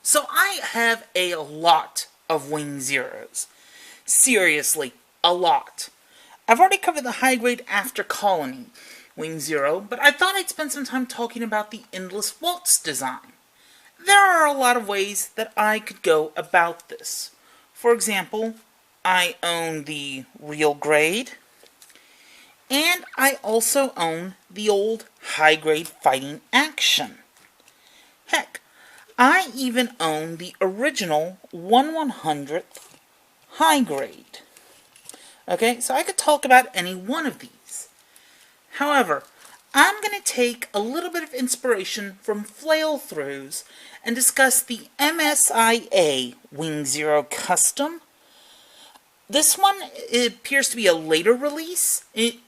So I have a lot of Wing Zeros. Seriously, a lot. I've already covered the high grade after colony Wing Zero, but I thought I'd spend some time talking about the Endless Waltz design. There are a lot of ways that I could go about this. For example, I own the real grade, and I also own the old high grade fighting action. Heck, I even own the original 1/100th high grade. Okay, so I could talk about any one of these. However, I'm going to take a little bit of inspiration from flailthroughs and discuss the MSiA Wing Zero Custom. This one appears to be a later release,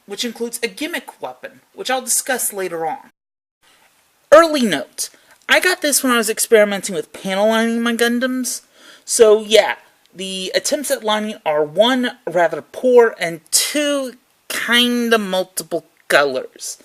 which includes a gimmick weapon, which I'll discuss later on. Early note, I got this when I was experimenting with panel lining my Gundams, so yeah, the attempts at lining are 1, rather poor, and 2, kinda multiple colors.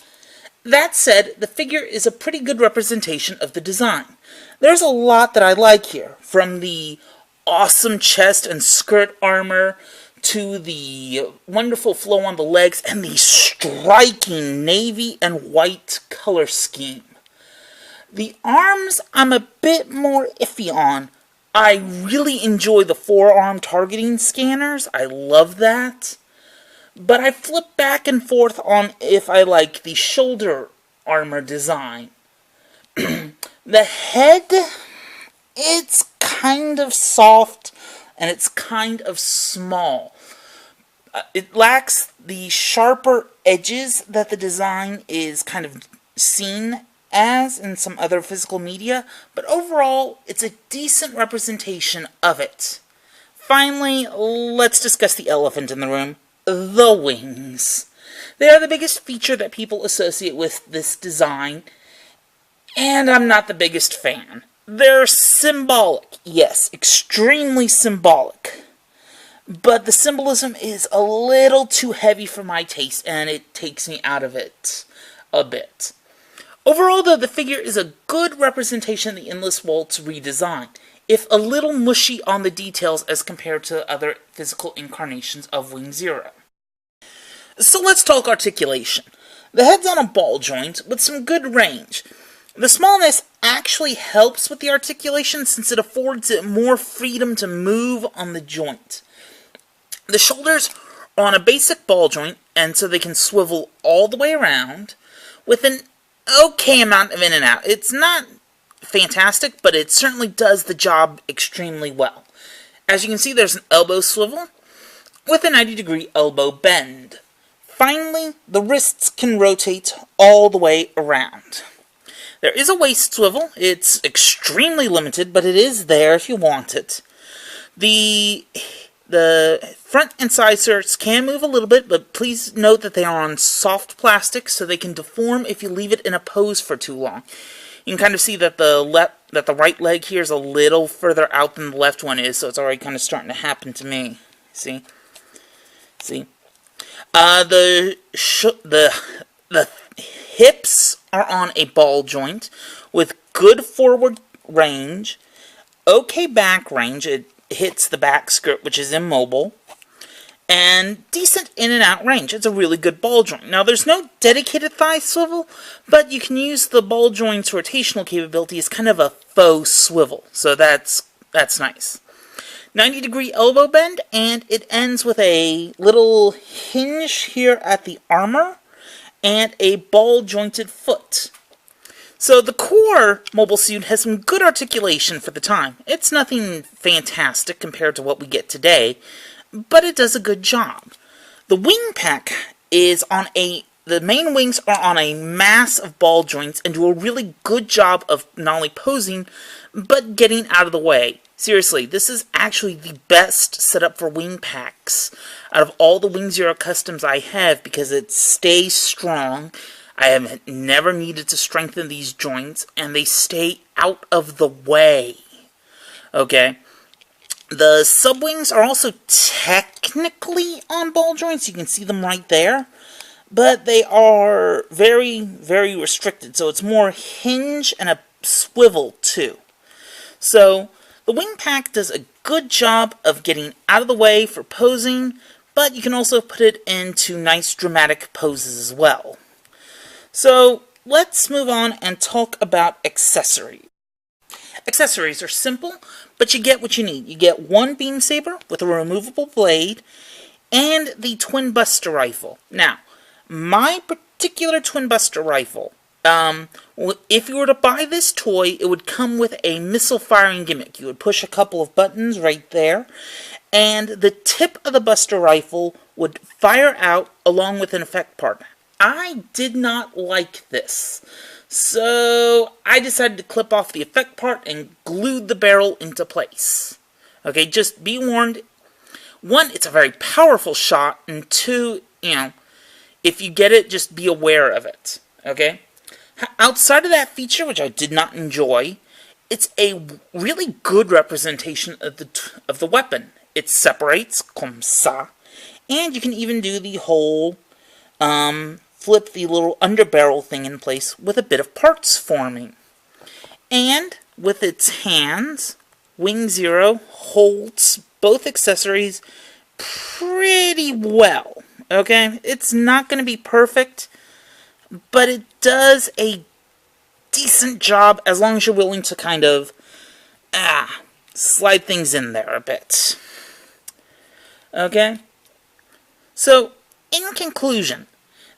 That said, the figure is a pretty good representation of the design. There's a lot that I like here, from the awesome chest and skirt armor, to the wonderful flow on the legs, and the striking navy and white color scheme. The arms I'm a bit more iffy on. I really enjoy the forearm targeting scanners, I love that. But I flip back and forth on if I like the shoulder armor design. The head, it's kind of soft and it's kind of small. It lacks the sharper edges that the design is kind of seen as in some other physical media, but overall, it's a decent representation of it. Finally, let's discuss the elephant in the room. The wings. They are the biggest feature that people associate with this design, and I'm not the biggest fan. They're symbolic, yes, extremely symbolic. But the symbolism is a little too heavy for my taste, and it takes me out of it a bit. Overall, though, the figure is a good representation of the Endless Waltz redesign, if a little mushy on the details as compared to other physical incarnations of Wing Zero. So let's talk articulation. The head's on a ball joint with some good range. The smallness actually helps with the articulation since it affords it more freedom to move on the joint. The shoulders are on a basic ball joint, and so they can swivel all the way around with an okay amount of in and out. It's not fantastic, but it certainly does the job extremely well. As you can see, there's an elbow swivel with a 90-degree elbow bend. Finally, the wrists can rotate all the way around. There is a waist swivel. It's extremely limited, but it is there if you want it. The front and side skirts can move a little bit, but please note that they are on soft plastic, so they can deform if you leave it in a pose for too long. You can kind of see that the right leg here is a little further out than the left one is, so it's already kind of starting to happen to me. See? The hips are on a ball joint with good forward range, okay back range. It hits the back skirt, which is immobile, and decent in and out range. It's a really good ball joint. Now, there's no dedicated thigh swivel, but you can use the ball joint's rotational capability as kind of a faux swivel, so that's nice. 90-degree elbow bend, and it ends with a little hinge here at the armor and a ball-jointed foot. So the core mobile suit has some good articulation for the time. It's nothing fantastic compared to what we get today, but it does a good job. The wing pack is on the main wings are on a mass of ball joints and do a really good job of not only posing, but getting out of the way. Seriously, this is actually the best setup for wing packs out of all the Wing Zero Customs I have because it stays strong. I have never needed to strengthen these joints, and they stay out of the way. Okay? The sub-wings are also technically on ball joints. You can see them right there. But they are very, very restricted. So it's more hinge and a swivel, too. So the wing pack does a good job of getting out of the way for posing, but you can also put it into nice dramatic poses as well. So let's move on and talk about accessories. Accessories are simple, but you get what you need. You get one beam saber with a removable blade and the twin buster rifle. Now, my particular twin buster rifle, if you were to buy this toy, it would come with a missile firing gimmick. You would push a couple of buttons right there, and the tip of the buster rifle would fire out along with an effect part. I did not like this, so I decided to clip off the effect part and glued the barrel into place. Okay, just be warned. One, it's a very powerful shot, and two, if you get it, just be aware of it. Okay? Outside of that feature, which I did not enjoy, it's a really good representation of the weapon. It separates, comme ça, and you can even do the whole, flip the little underbarrel thing in place with a bit of parts forming. And with its hands, Wing Zero holds both accessories pretty well. Okay? It's not going to be perfect, but it does a decent job as long as you're willing to kind of slide things in there a bit. Okay? So, in conclusion,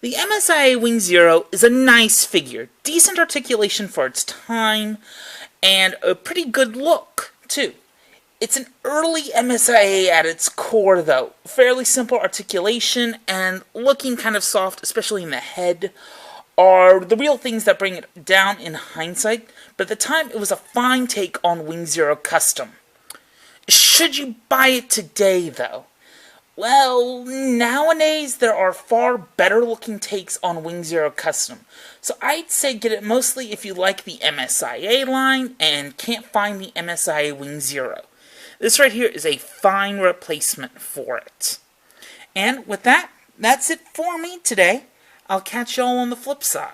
the MSiA Wing Zero is a nice figure, decent articulation for its time, and a pretty good look, too. It's an early MSiA at its core, though. Fairly simple articulation, and looking kind of soft, especially in the head, are the real things that bring it down in hindsight, but at the time it was a fine take on Wing Zero Custom. Should you buy it today, though? Well, nowadays there are far better looking takes on Wing Zero Custom, so I'd say get it mostly if you like the MSiA line and can't find the MSiA Wing Zero. This right here is a fine replacement for it. And with that, that's it for me today. I'll catch y'all on the flip side.